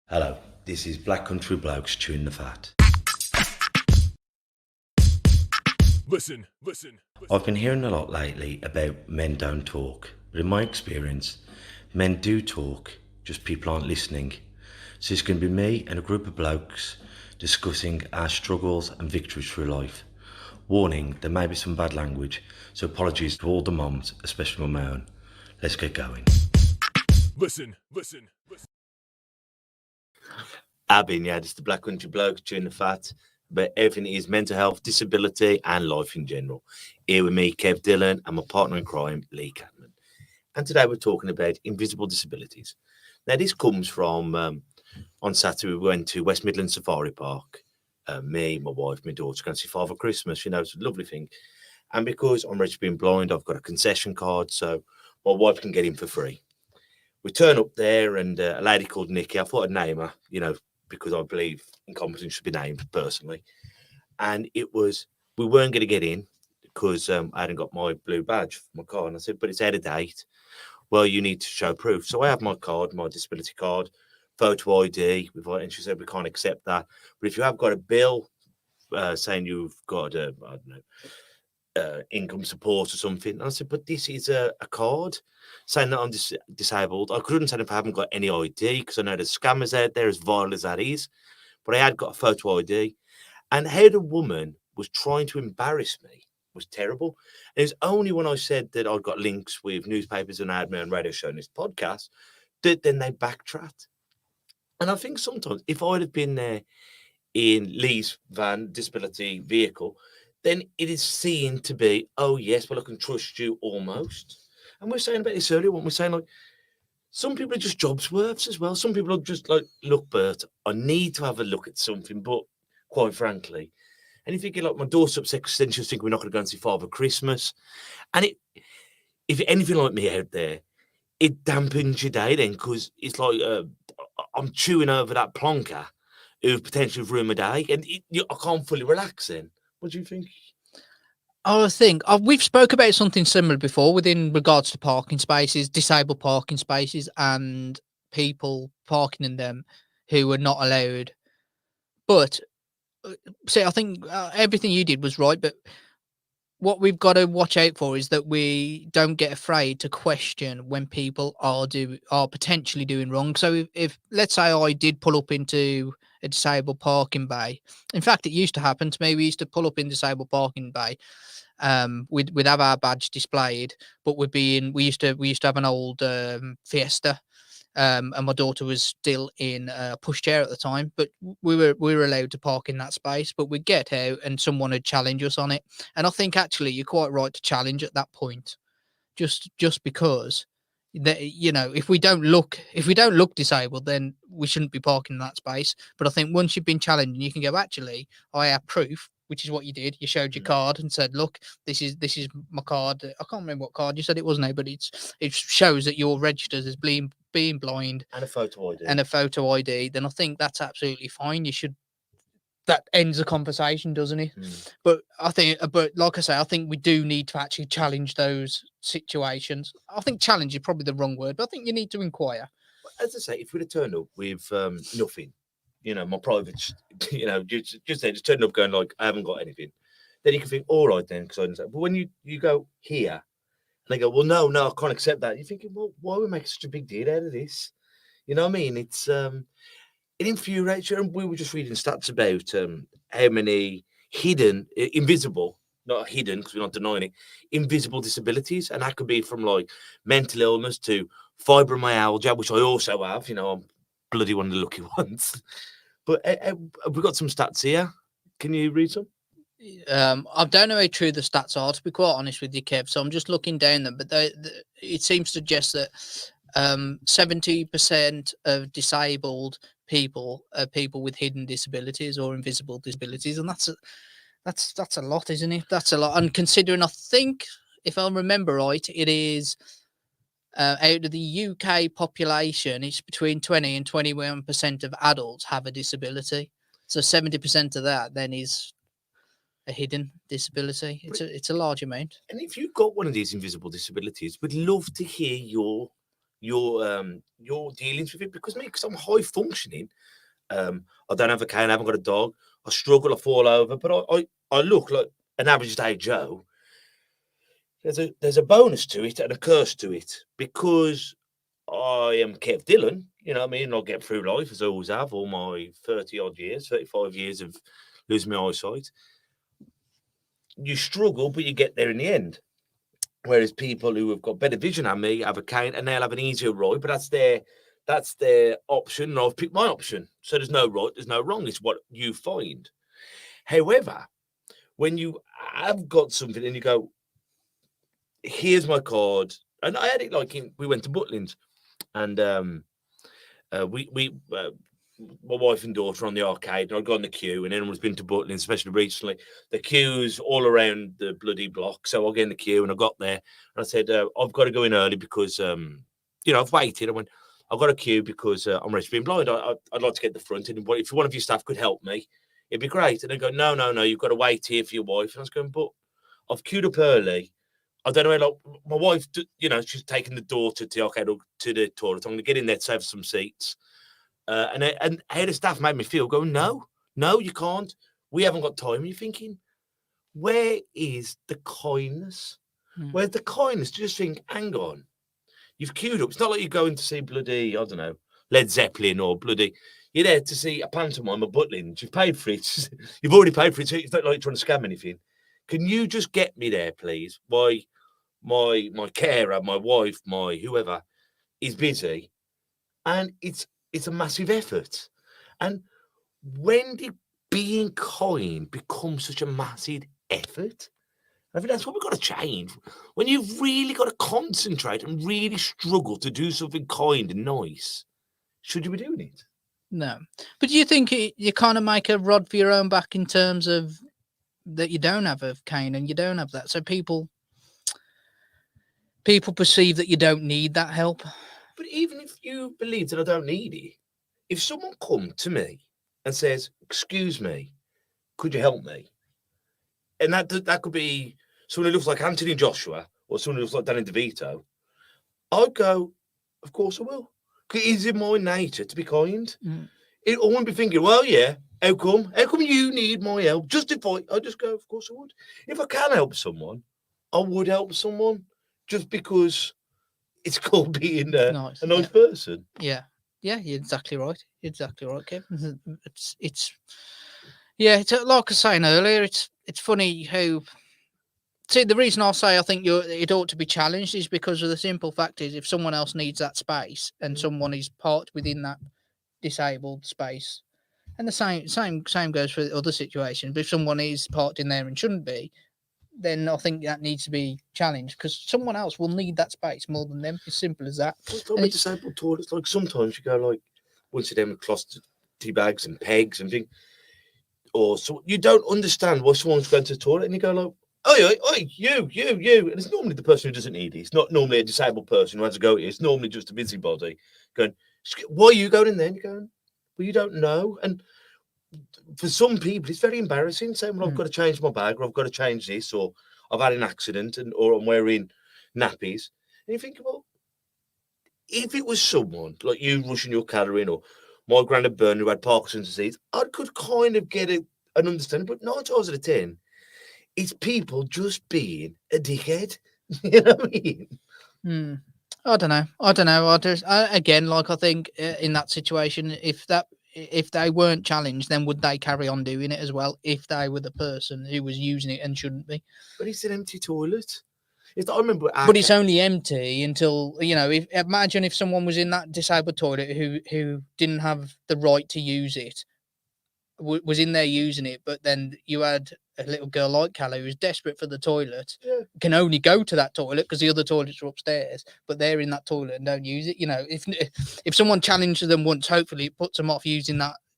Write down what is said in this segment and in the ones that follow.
Hello, this is Black Country Blokes chewing the fat. Listen. I've been hearing a lot lately about men don't talk, but in my experience, men do talk, just people aren't listening. So it's going to be me and a group of blokes discussing our struggles and victories through life. Warning, there may be some bad language, so apologies to all the moms, especially my own. Let's get going. Listen. Abin, yeah, just the Black Country Blokes chewing the fat. But everything is mental health, disability, and life in general. Here with me, Kev Dillon, and my partner in crime, Lee Catman. And today we're talking about invisible disabilities. Now, this comes from on Saturday, we went to West Midlands Safari Park. Me, my wife, my daughter, going to see Father Christmas. It's a lovely thing. And because I'm registered being blind, I've got a concession card, so my wife can get in for free. We turn up there, and a lady called Nikki, I thought I'd name her, because I believe incompetence should be named personally. And we weren't going to get in because I hadn't got my blue badge for my car. And I said, but it's out of date. Well, you need to show proof. So I have my card, my disability card, photo ID. And she said, we can't accept that. But if you have got a bill saying you've got income support or something. And I said, but this is a card saying that I'm disabled. I couldn't say if I haven't got any ID because I know there's scammers out there, as vile as that is. But I had got a photo ID. And how the woman was trying to embarrass me was terrible. And it was only when I said that I'd got links with newspapers and I had my own radio show and this podcast that then they backtracked. And I think sometimes if I'd have been there in Lee's van, disability vehicle, then it is seen to be, oh, yes, well, I can trust you almost. And we're saying about this earlier, when we're saying, like, some people are just jobs worths as well. Some people are just like, look, Bert, I need to have a look at something, but quite frankly, and if you get like my daughter upset because then she'll think we're not going to go and see Father Christmas. And if you're anything like me out there, it dampens your day then because it's like I'm chewing over that plonker who potentially ruined my day, and I can't fully relax then. What do you think? I think we've spoke about something similar before within regards to parking spaces, disabled parking spaces, and people parking in them who were not allowed. But see, I think everything you did was right. But what we've got to watch out for is that we don't get afraid to question when people are potentially doing wrong. So if let's say I did pull up into a disabled parking bay. In fact, it used to happen to me. We used to pull up in disabled parking bay. We'd have our badge displayed, but we used to have an old Fiesta, and my daughter was still in a pushchair at the time, but we were allowed to park in that space. But we'd get out and someone would challenge us on it, and I think actually you're quite right to challenge at that point, just because that if we don't look disabled, then we shouldn't be parking in that space. But I think once you've been challenged, and you can go, actually, I have proof, which is what you did. You showed your card and said, look, this is my card. I can't remember what card you said it was now, but it shows that you're registered as being blind And a photo ID. and a photo ID. Then I think that's absolutely fine. That ends the conversation, doesn't it? But like I say, I think we do need to actually challenge those situations. I think challenge is probably the wrong word, but I think you need to inquire. As I say, if we'd have turned up with nothing, my private, just turn up going like, I haven't got anything, then you can think, all right then, because I didn't say. But when you go here, and they go, well, no, I can't accept that. You're thinking, well, why are we making such a big deal out of this? You know what I mean? It's it infuriates you. And we were just reading stats about how many invisible, not hidden because we're not denying it, invisible disabilities. And that could be from like mental illness to fibromyalgia, which I also have. I'm bloody one of the lucky ones. But we've got some stats here. Can you read some? I don't know how true the stats are, to be quite honest with you, Kev. So I'm just looking down them, but it seems to suggest that 70% of disabled people are people with hidden disabilities or invisible disabilities, and that's a lot, isn't it? That's a lot. And considering, I think, if I remember right, it is out of the UK population, it's between 20 and 21% of adults have a disability. So 70% of that then is a hidden disability. It's a large amount. And if you've got one of these invisible disabilities, we'd love to hear your your dealings with it. Because I'm high functioning. I don't have a cane, I haven't got a dog. I struggle, I fall over, but I look like an average day Joe. There's a bonus to it and a curse to it, because I am Kev Dillon, you know what I mean? I'll get through life as I always have, all my 30 odd years, 35 years of losing my eyesight. You struggle, but you get there in the end. Whereas people who have got better vision than me have a cane and they'll have an easier ride, but that's their option. And I've picked my option. So there's no right, there's no wrong. It's what you find. However, when you have got something and you go, here's my card. And I had it like we went to Butlins, and my wife and daughter on the arcade, and I'd go on the queue, and anyone's been to Butlins, especially recently, the queue's all around the bloody block. So I'll get in the queue, and I got there, and I said, I've got to go in early because, I've waited. I went, I've got a queue because I'm registered blind. I'd like to get the front, and if one of your staff could help me, it'd be great. And they go, no, you've got to wait here for your wife. And I was going, but I've queued up early. I don't know, like, my wife, she's taking the daughter to the arcade or to the toilet. I'm going to get in there to save some seats. And head of staff made me feel, go, no, you can't. We haven't got time. And you're thinking, where is the kindness? Where's the kindness to just think, hang on, you've queued up. It's not like you're going to see bloody, I don't know, Led Zeppelin or bloody, you're there to see a pantomime at Butlins. You've paid for it. You've already paid for it. So it's not like you're trying to scam anything. Can you just get me there, please? Why? My carer, my wife, my whoever is busy, and it's a massive effort. And when did being kind become such a massive effort? I think that's what we've got to change. When you've really got to concentrate and really struggle to do something kind and nice, should you be doing it? No. But do you think you kind of make a rod for your own back in terms of that you don't have a cane and you don't have that? So people perceive that you don't need that help. But even if you believe that I don't need it, if someone come to me and says, excuse me, could you help me? And that could be someone who looks like Anthony Joshua or someone who looks like Danny DeVito, I'd go, of course I will. Because it is in my nature to be kind. I wouldn't be thinking, well, yeah, how come you need my help? Justify. I just go, of course I would. If I can help someone, I would help someone, just because it's called being a nice person. Yeah, you're exactly right. Kevin. It's like I was saying earlier. It's funny how. See, the reason I say I think it ought to be challenged is because of the simple fact is, if someone else needs that space and someone is parked within that disabled space, and the same goes for other situations. But if someone is parked in there and shouldn't be, then I think that needs to be challenged, because someone else will need that space more than them. It's simple as that. It's like with disabled toilets. Like sometimes you go like once a day with cloth tea bags and pegs and things, or so you don't understand why someone's going to the toilet, and you go like, "Oi, you!" And it's normally the person who doesn't need it. It's not normally a disabled person who has to go. It's normally just a busybody going, "Why are you going in there?" And you're going, "Well, you don't know." And for some people, it's very embarrassing saying, well, I've got to change my bag, or I've got to change this, or I've had an accident, or I'm wearing nappies. And you think, well, if it was someone like you rushing your car in, or my granddad Bernard who had Parkinson's disease, I could kind of get an understanding. But 9 times out of 10, it's people just being a dickhead. You know what I mean? I don't know. Again, like, I think in that situation, if they weren't challenged, then would they carry on doing it as well if they were the person who was using it and shouldn't be? But it's an empty toilet. I remember, but it's only empty until, imagine if someone was in that disabled toilet who didn't have the right to use it, was in there using it, but then you had a little girl like Callie who's desperate for the toilet, can only go to that toilet because the other toilets are upstairs, but they're in that toilet and don't use it. If someone challenges them once, hopefully it puts them off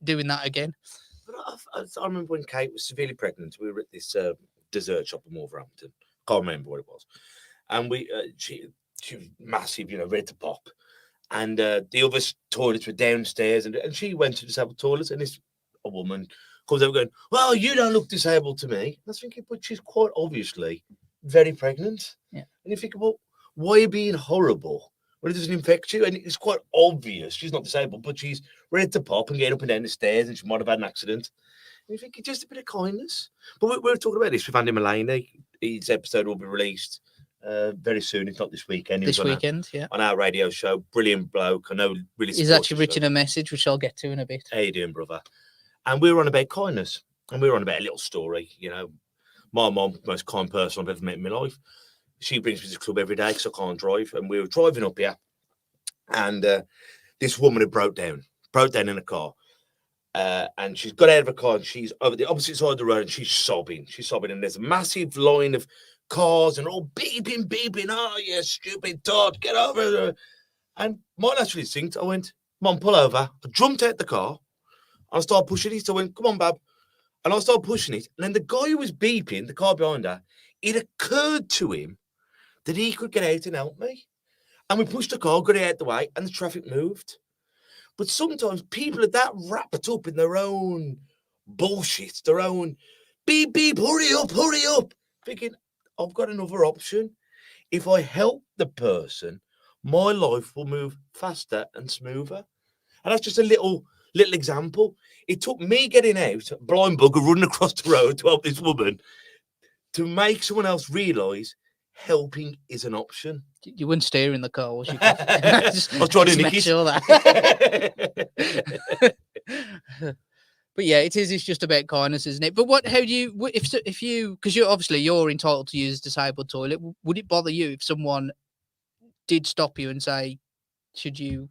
doing that again. But I remember when Kate was severely pregnant, we were at this dessert shop in Wolverhampton. Can't remember what it was, and she was massive, ready to pop, and the other toilets were downstairs, and she went to disabled toilets, and a woman comes over going, well, you don't look disabled to me. And I was thinking, but she's quite obviously very pregnant. Yeah. And you think, well, why are you being horrible when it doesn't infect you. And it's quite obvious she's not disabled, but she's ready to pop and get up and down the stairs, and she might have had an accident. And you think it's just a bit of kindness. But we're talking about this with Andy Mulaney. His episode will be released very soon, if not this weekend. He This was on weekend, yeah. on our radio show. Brilliant bloke. I know, really. He's actually written a message, which I'll get to in a bit. How you doing, brother? And we were on about kindness, and we were on about a little story. You know, my mom, most kind person I've ever met in my life. She brings me to the club every day because I can't drive. And we were driving up here, and this woman had broke down in a car. And she's got out of her car, and she's over the opposite side of the road, and she's sobbing. And there's a massive line of cars, and all beeping. Oh, you stupid Todd, get over there. And my naturally instinct, I went, Mom, pull over. I jumped out the car. I started pushing it. So I went, come on, Bab. And I started pushing it. And then the guy who was beeping, the car behind her, it occurred to him that he could get out and help me. And we pushed the car, got it out the way, and the traffic moved. But sometimes people are that wrapped up in their own bullshit, their own beep, hurry up. Thinking, I've got another option. If I help the person, my life will move faster and smoother. And that's just a little example. It took me getting out, blind bugger running across the road to help this woman, to make someone else realise helping is an option. You weren't steering the car, was you? I was trying to make nick sure that. But yeah, it is. It's just about kindness, isn't it? But how do you, if you, because you're entitled to use a disabled toilet. Would it bother you if someone did stop you and say, should you?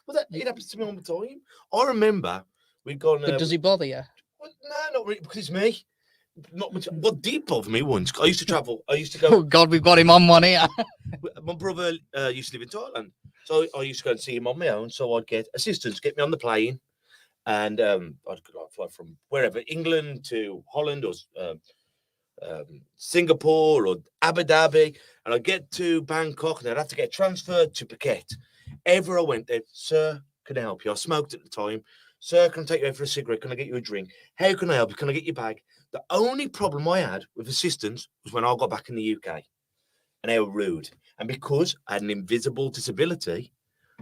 Well, it happens to me all the time. I remember we'd gone. But does it bother you? Well, no, not really, because it's me. Not much. What did bother me once? I used to travel. I used to go. Oh God, we've got him on one here. My brother used to live in Thailand, so I used to go and see him on my own. So I'd get assistants, get me on the plane, and I'd fly from wherever, England to Holland or Singapore or Abu Dhabi, and I'd get to Bangkok, and I'd have to get transferred to Phuket. Ever I went there, sir, can I help you? I smoked at the time. Sir, can I take you out for a cigarette? Can I get you a drink? How can I help you? Can I get your bag? The only problem I had with assistants was when I got back in the UK, and they were rude. And because I had an invisible disability,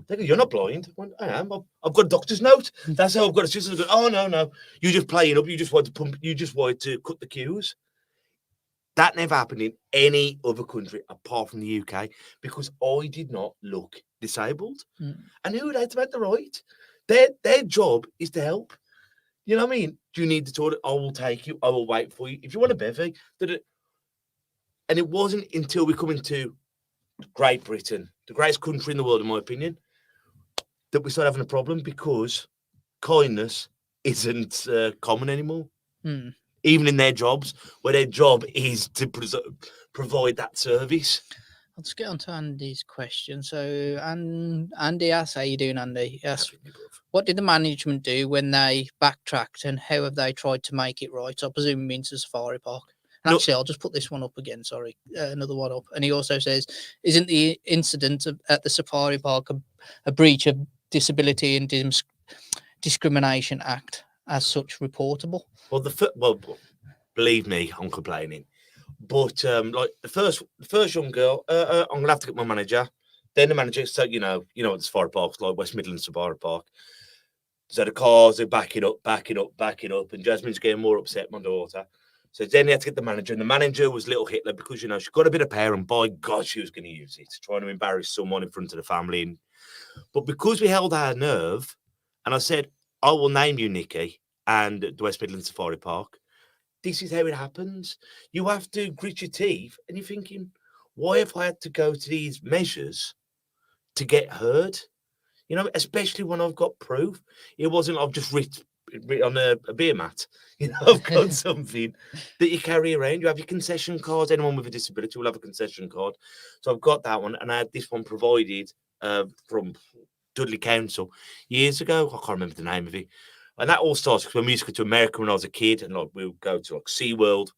they go, "You're not blind." I went, "I am. I've got a doctor's note." That's how I've got assistants. Go, "Oh no, you're just playing up. You just wanted to pump. You just wanted to cut the queues." That never happened in any other country apart from the UK because I did not look disabled. And who are they to make the right? Their job is to help. You know what I mean? Do you need the toilet? I will take you. I will wait for you. If you want a bevy, and it wasn't until we come into Great Britain, the greatest country in the world, in my opinion, that we start having a problem because kindness isn't common anymore. Even in their jobs, where their job is to provide that service. Let's get on to Andy's question. So, Andy asks, how you doing, Andy? Yes. What did the management do when they backtracked, and how have they tried to make it right? I presume it means the safari park. And actually, I'll just put this one up again. Sorry, another one up. And he also says, isn't the incident at the safari park a breach of Disability and Discrimination Act as such reportable? Well, believe me, I'm complaining. But like the first young girl, I'm gonna have to get my manager. Then the manager, so you know what the safari park's like, West Midlands Safari Park. So the cars are backing up, and Jasmine's getting more upset, my daughter. So then they had to get the manager, and the manager was little Hitler because she got a bit of power, and by God, she was going to use it, trying to embarrass someone in front of the family. But because we held our nerve, and I said, I will name you Nikki and the West Midlands Safari Park. This is how it happens. You have to grit your teeth, and you're thinking, why have I had to go to these measures to get heard? Especially when I've got proof. It wasn't I've just written on a beer mat. I've got something that you carry around. You have your concession cards. Anyone with a disability will have a concession card. So I've got that one, and I had this one provided from Dudley Council years ago. I can't remember the name of it. And that all started because when we used to go to America when I was a kid, and we would go to SeaWorld,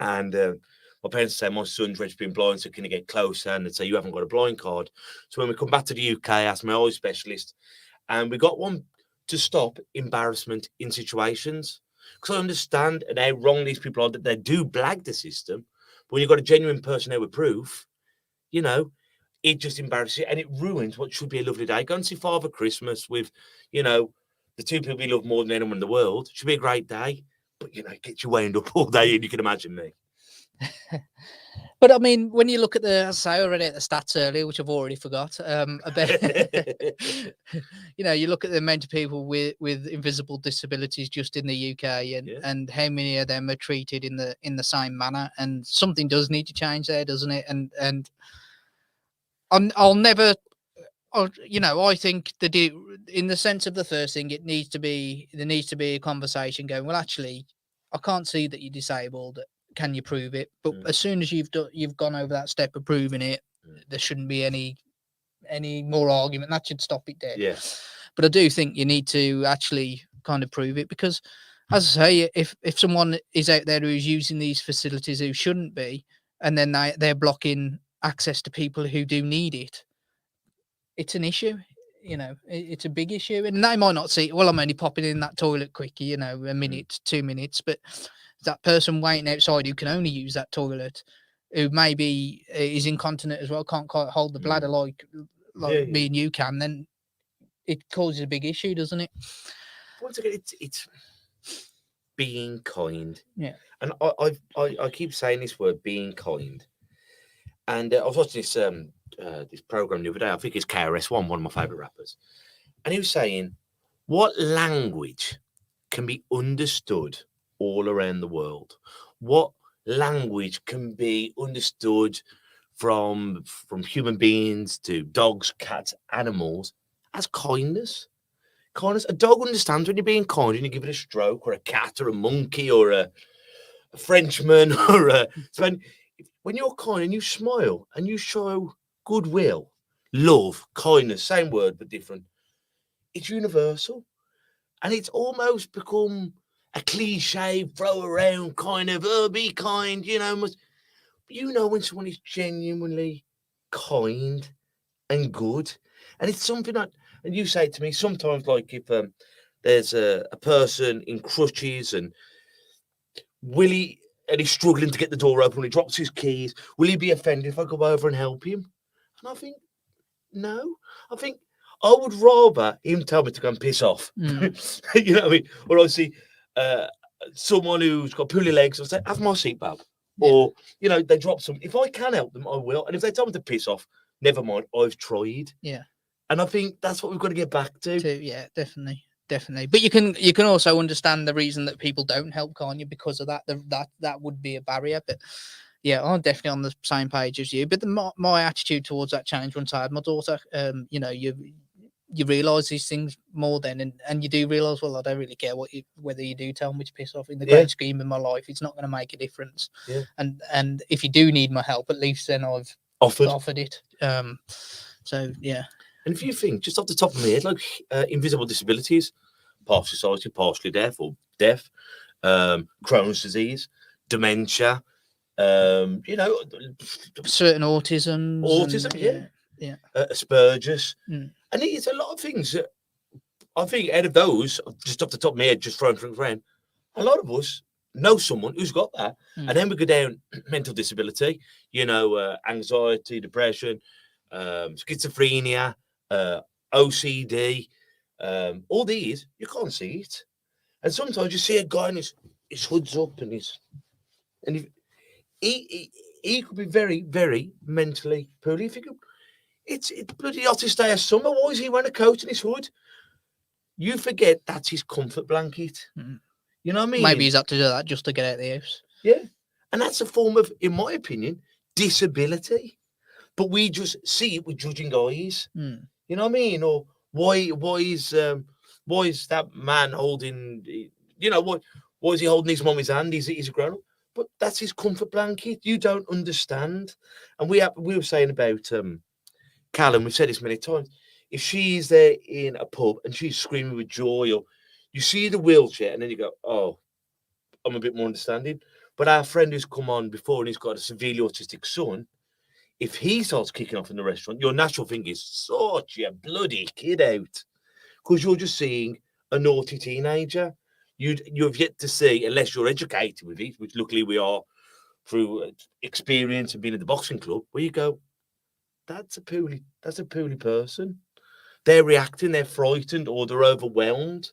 and my parents would say, my son's registered blind, so can you get closer? And they'd say, you haven't got a blind card. So when we come back to the UK, I asked my eye specialist, and we got one to stop embarrassment in situations. Because I understand and how wrong these people are, that they do blag the system. But when you've got a genuine person there with proof, it just embarrasses you and it ruins what should be a lovely day. Go and see Father Christmas with, you know, the two people you love more than anyone in the world. Should be a great day. But, you know, it gets you wound up all day, and you can imagine me. But I mean, when you look at as I say already at the stats earlier, which I've already forgot about, you know, you look at the amount of people with invisible disabilities just in the UK, and how many of them are treated in the same manner, and something does need to change there, doesn't it? And I'll never, you know, I think in the sense of the first thing, there needs to be a conversation going, well, actually, I can't see that you're disabled. Can you prove it? But as soon as you've gone over that step of proving it, there shouldn't be any more argument. That should stop it dead. Yeah. But I do think you need to actually kind of prove it, because, as I say, if someone is out there who's using these facilities who shouldn't be, and then they're blocking access to people who do need it, it's an issue. You know, it's a big issue, and they might not see, well, I'm only popping in that toilet quicker, you know, a minute, 2 minutes, but that person waiting outside who can only use that toilet, who maybe is incontinent as well, can't quite hold the bladder like me and you can, then it causes a big issue, doesn't it? Once again, it's being kind. Yeah. And I keep saying this word, being kind. And I was watching this program the other day. I think it's KRS-One, one of my favorite rappers, and he was saying, what language can be understood all around the world? What language can be understood from human beings to dogs, cats, animals as kindness? Kindness. A dog understands when you're being kind and you give it a stroke, or a cat, or a monkey, or a Frenchman, or a when you're kind and you smile and you show goodwill, love, kindness, same word but different, it's universal. And it's almost become a cliche, throw around kind of, oh, be kind, you know. You know when someone is genuinely kind and good. And it's something that, and you say to me sometimes, like if there's a person in crutches and he's struggling to get the door open, he drops his keys, will he be offended if I go over and help him? And I think, no. I think I would rather him tell me to go and piss off. You know what I mean? Or I see someone who's got poorly legs, I'll say, have my seat, Bob. Yeah. Or, you know, they drop some. If I can help them, I will. And if they tell me to piss off, never mind, I've tried. Yeah. And I think that's what we've got to get back to. Yeah, definitely. But you can also understand the reason that people don't help, can't you? Because of that would be a barrier. But yeah, I'm definitely on the same page as you. But my attitude towards that changed once I had my daughter. You know, you realise these things more then, and you do realise, well, I don't really care whether you do tell me to piss off. In the great scheme of my life, it's not going to make a difference. Yeah. And if you do need my help, at least then I've offered it. So yeah. And if you think, just off the top of my head, like invisible disabilities, partially sighted, partially deaf, or deaf, Crohn's disease, dementia, you know, certain autism, Asperger's, and it's a lot of things. That I think out of those, just off the top of my head, just throwing things around, a lot of us know someone who's got that, and then we go down mental disability, you know, anxiety, depression, schizophrenia, OCD, all these, you can't see it. And sometimes you see a guy and his hood's up and he could be very, very mentally poorly. If you could, it's bloody hottest day of summer. Why is he wearing a coat and his hood? You forget that's his comfort blanket. You know what I mean? Maybe he's had to do that just to get out of the house. Yeah. And that's a form of, in my opinion, disability. But we just see it with judging eyes. You know what I mean? Or why is that man holding, you know, why is he holding his mommy's hand? He's a grown up. But that's his comfort blanket. You don't understand. And we were saying about Callum, we've said this many times. If she's there in a pub and she's screaming with joy, or you see the wheelchair and then you go, oh, I'm a bit more understanding. But our friend who's come on before and he's got a severely autistic son, if he starts kicking off in the restaurant, your natural thing is sort your bloody kid out, because you're just seeing a naughty teenager. You've yet to see, unless you're educated with it, which luckily we are through experience and being at the boxing club, where you go, that's a poorly person. They're reacting, they're frightened, or they're overwhelmed.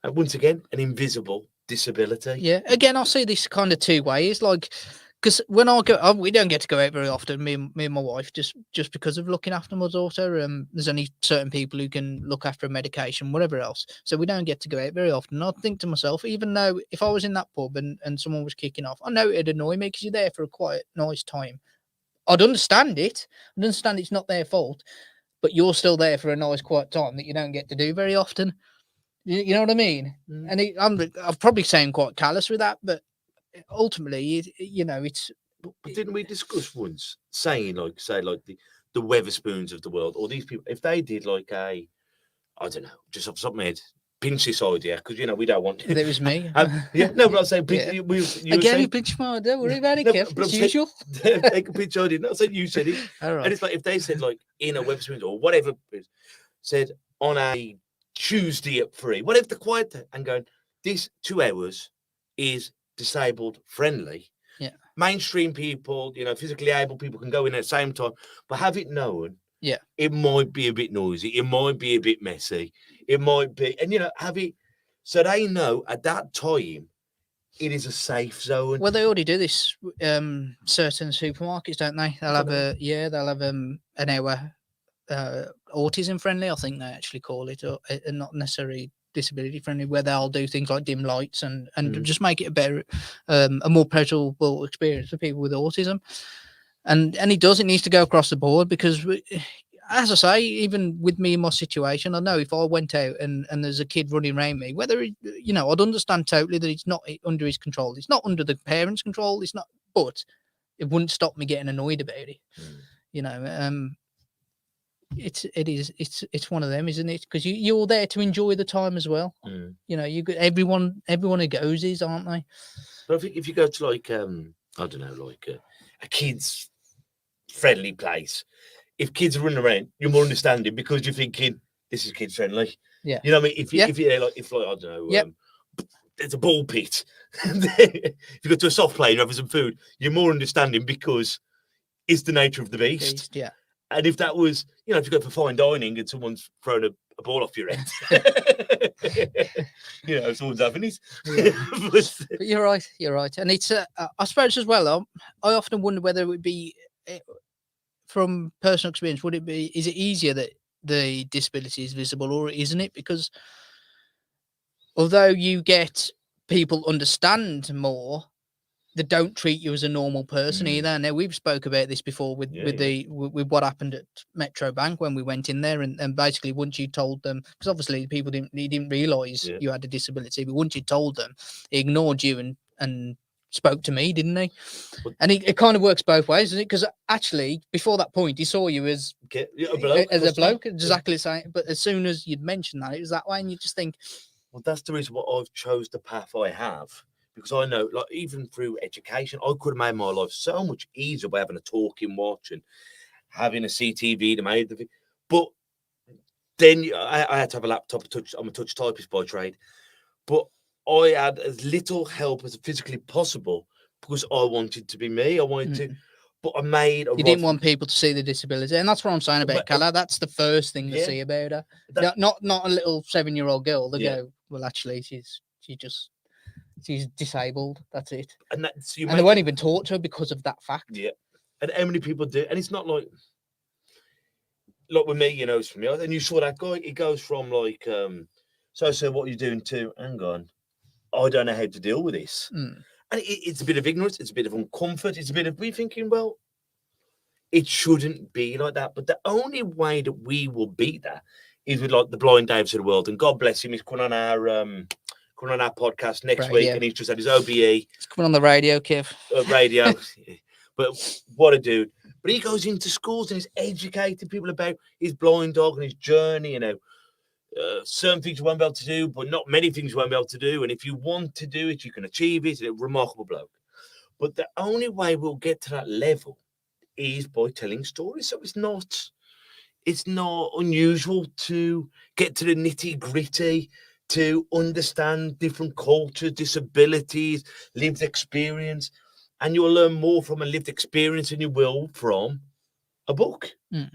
And once again, an invisible disability. Yeah. Again, I see this kind of two ways. Like, because when I go, we don't get to go out very often. Me and my wife, just because of looking after my daughter. There's only certain people who can look after a medication, whatever else. So we don't get to go out very often. And I think to myself, even though if I was in that pub and someone was kicking off, I know it'd annoy me because you're there for a quite nice time. I'd understand it. I'd understand it's not their fault, but you're still there for a nice quiet time that you don't get to do very often. You know what I mean? And I'm probably saying quite callous with that, but ultimately, it's. But didn't we discuss once saying like the Weatherspoons of the world, or these people, if they did like I don't know, just off the top of my head, pinch this idea because we don't want. There was me. Yeah, no, but I'm saying Yeah. you Again, saying, you pinch my. Don't worry about it, No, Kev. but I'm As saying- usual. Take a pinch idea. Not saying you said it, All and right. it's like if they said like in a Weatherspoons or whatever said on a Tuesday at 3, whatever the quiet day, and going this 2 hours is disabled friendly. Yeah. Mainstream people, physically able people can go in at the same time, but have it known. Yeah. It might be a bit noisy. It might be a bit messy. It might be, and have it so they know at that time it is a safe zone. Well, they already do this. Certain supermarkets, don't they? They'll have an hour autism friendly. I think they actually call it, or not necessarily disability friendly, where they'll do things like dim lights and just make it a better, a more pleasurable experience for people with autism. And it needs to go across the board because, as I say, even with me in my situation, I know if I went out and there's a kid running around me, whether I'd understand totally that it's not under his control. It's not under the parents' control. It's not, but it wouldn't stop me getting annoyed about it. It's one of them, isn't it? Because you're there to enjoy the time as well. You everyone who goes is, aren't they? But I think if you go to like I don't know, like a kids friendly place, if kids are running around, you're more understanding because you're thinking this is kids friendly. Yeah. You know what I mean? If you're like I don't know, there's a ball pit. If you go to a soft play and have some food, you're more understanding because it's the nature of the beast. Yeah. And if that was, if you go for fine dining and someone's thrown a ball off your head, someone's having it. But you're right. And it's, I suppose as well, I often wonder whether it would be, from personal experience, is it easier that the disability is visible or isn't it? Because although you get people understand more, they don't treat you as a normal person either. Now we've spoke about this before with what happened at Metro Bank when we went in there, and basically once you told them, because obviously people didn't realise you had a disability, but once you told them, he ignored you and spoke to me, didn't he? And it kind of works both ways, doesn't it? Because actually before that point he saw you as a bloke, exactly the same. But as soon as you'd mentioned that, it was that way, and you just think, well, that's the reason why I've chose the path I have. Because I know, like, even through education, I could have made my life so much easier by having a talking watch and having a CTV to make the thing. But then I had to have a laptop. I'm a touch typist by trade. But I had as little help as physically possible because I wanted to be me. I wanted to. But I made a. You didn't want people to see the disability, and that's what I'm saying about Calla. That's the first thing to see about her. Not a little 7-year-old girl. They go, well, actually, she's disabled. That's it. And they won't even talk to her because of that fact. Yeah. And how many people do? And it's not like with me, it's for me. And you saw that guy. It goes from like, so what are you doing to? Hang on, I don't know how to deal with this. And it's a bit of ignorance. It's a bit of uncomfort. It's a bit of me thinking, well, it shouldn't be like that. But the only way that we will beat that is with like the Blind Daves of the world. And God bless him. He's coming on our podcast next week, and he's just had his OBE. It's coming on the radio, Kev. Radio. But what a dude. But he goes into schools and he's educating people about his blind dog and his journey, certain things you won't be able to do, but not many things you won't be able to do. And if you want to do it, you can achieve it. And a remarkable bloke. But the only way we'll get to that level is by telling stories. So it's not unusual to get to the nitty gritty, to understand different cultures, disabilities, lived experience. And you'll learn more from a lived experience than you will from a book. Mm.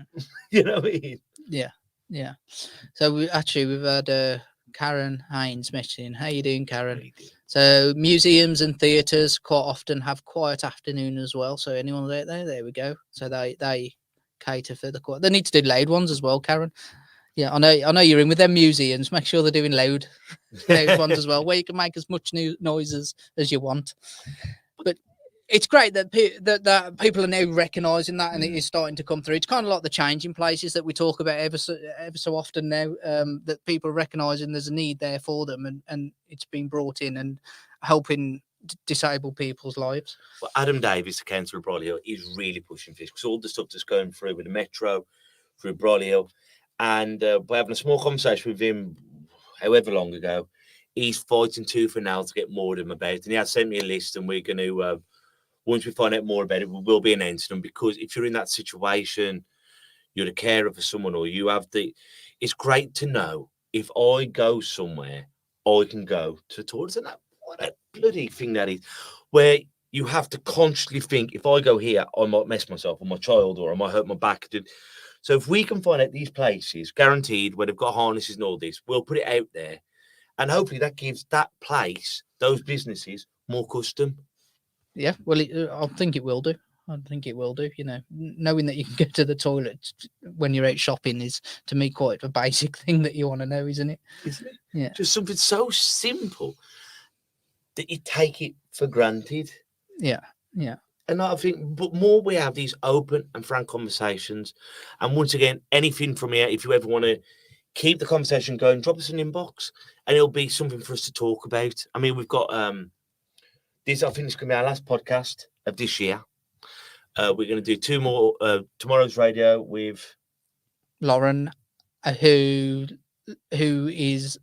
You know what I mean? Yeah. So we've had Karen Haynes messaging. How you doing, Karen? Really good. So museums and theatres quite often have quiet afternoon as well. So anyone out there we go. So they cater for the quiet. They need to do loud ones as well, Karen. Yeah, I know you're in with them museums. Make sure they're doing loud ones as well, where you can make as much noises as you want. But it's great that that people are now recognising that, and it is starting to come through. It's kind of like the changing places that we talk about ever so often now. That people are recognising there's a need there for them, and it's been brought in and helping disabled people's lives. Well, Adam Davis, the councillor of Brolly Hill, is really pushing for this because all the stuff that's going through with the metro, through Brolly Hill, and by having a small conversation with him, however long ago, he's fighting tooth and nail to get more of them about. And he has sent me a list, and we're going to, once we find out more about it, we will be announcing them. Because if you're in that situation, you're the carer for someone, or you have it's great to know if I go somewhere, I can go to the toilets. And that, what a bloody thing that is, where you have to consciously think, if I go here, I might mess myself or my child, or I might hurt my back. So if we can find out these places, guaranteed, where they've got harnesses and all this, we'll put it out there. And hopefully that gives that place, those businesses, more custom. Yeah, well, I think it will do. I think it will do. You know, knowing that you can go to the toilet when you're out shopping is, to me, quite a basic thing that you want to know, isn't it? Isn't it? Yeah. Just something so simple that you take it for granted. Yeah. And I think, but more we have these open and frank conversations. And once again, anything from here, if you ever want to keep the conversation going, drop us an inbox, and it'll be something for us to talk about. I mean, we've got this. I think it's going to be our last podcast of this year. We're going to do 2 more tomorrow's radio with Lauren, who is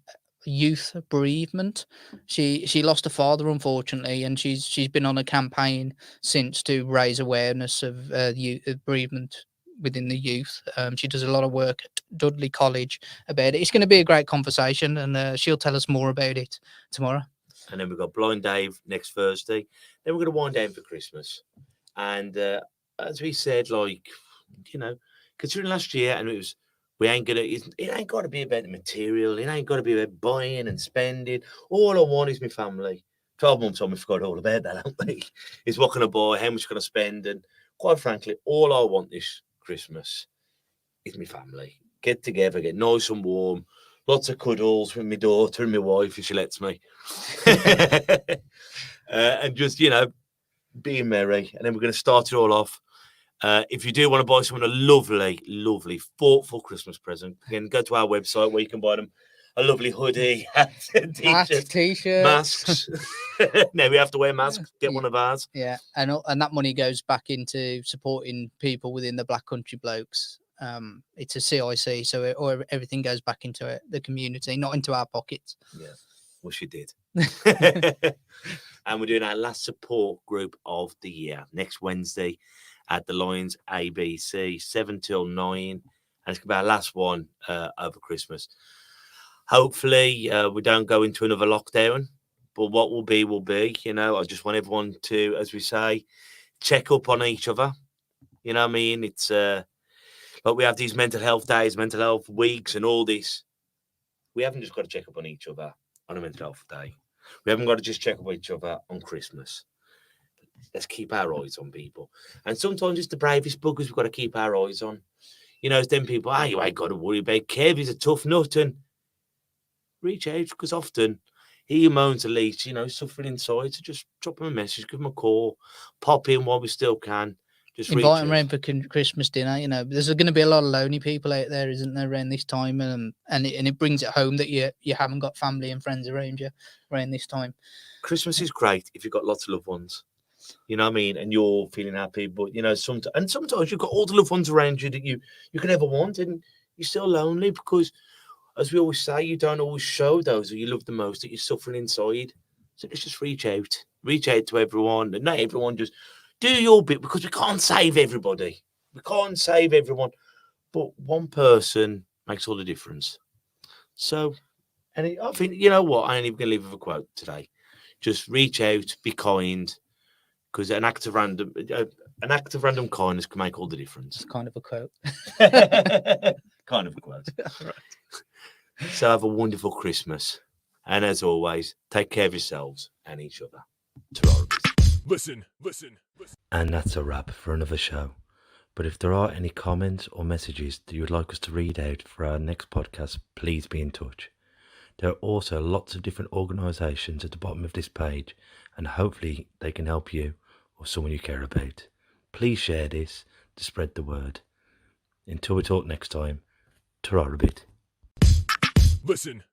youth bereavement. She lost her father, unfortunately, and she's been on a campaign since to raise awareness of bereavement within the youth. She does a lot of work at Dudley College about it. It's going to be a great conversation, and she'll tell us more about it tomorrow. And then we've got Blind Dave next Thursday. Then we're going to wind down for Christmas. And as we said, like, you know, considering last year, and it ain't got to be about the material. It ain't got to be about buying and spending. All I want is my family. 12 months on, we forgot all about that, haven't we? Is what can I buy? How much can I spend? And quite frankly, all I want this Christmas is my family. Get together, get nice and warm. Lots of cuddles with my daughter and my wife, if she lets me. And just, you know, being merry. And then we're going to start it all off. If you do want to buy someone a lovely, lovely, thoughtful Christmas present, again, go to our website where you can buy them a lovely hoodie, hat, t-shirts, masks. Now we have to wear masks. Get one of ours. Yeah, and that money goes back into supporting people within the Black Country Blokes. It's a CIC, so everything goes back into the community, not into our pockets. Yeah, wish you did. And we're doing our last support group of the year next Wednesday at the Lions ABC, 7 till 9. And it's going to be our last one over Christmas. Hopefully, we don't go into another lockdown, but what will be, will be. You know, I just want everyone to, as we say, check up on each other. You know what I mean? It's like we have these mental health days, mental health weeks, and all this. We haven't just got to check up on each other on a mental health day. We haven't got to just check up on each other on Christmas. Let's keep our eyes on people. And sometimes it's the bravest buggers we've got to keep our eyes on. You know, it's them people, you ain't got to worry about Kev, he's a tough nut. And reach out, because often he moans the least, you know, suffering inside. So just drop him a message, give him a call, pop in while we still can. Just invite them around for Christmas dinner. You know, there's going to be a lot of lonely people out there, isn't there, around this time? And it brings it home that you haven't got family and friends around you around this time. Christmas is great if you've got lots of loved ones. You know what I mean? And you're feeling happy, but you know, sometimes you've got all the loved ones around you that you could ever want, and you're still lonely because, as we always say, you don't always show those who you love the most that you're suffering inside. So let's just reach out to everyone, and not everyone, just do your bit, because we can't save everybody. We can't save everyone, but one person makes all the difference. So, and I think, you know what? I ain't even going to leave with a quote today. Just reach out, be kind, because an act of an act of random kindness can make all the difference. It's kind of a quote. Kind of a quote. So have a wonderful Christmas. And as always, take care of yourselves and each other. Ta-ra. Listen. And that's a wrap for another show. But if there are any comments or messages that you would like us to read out for our next podcast, please be in touch. There are also lots of different organisations at the bottom of this page, and hopefully they can help you or someone you care about. Please share this to spread the word. Until we talk next time, ta-ra a bit. Listen.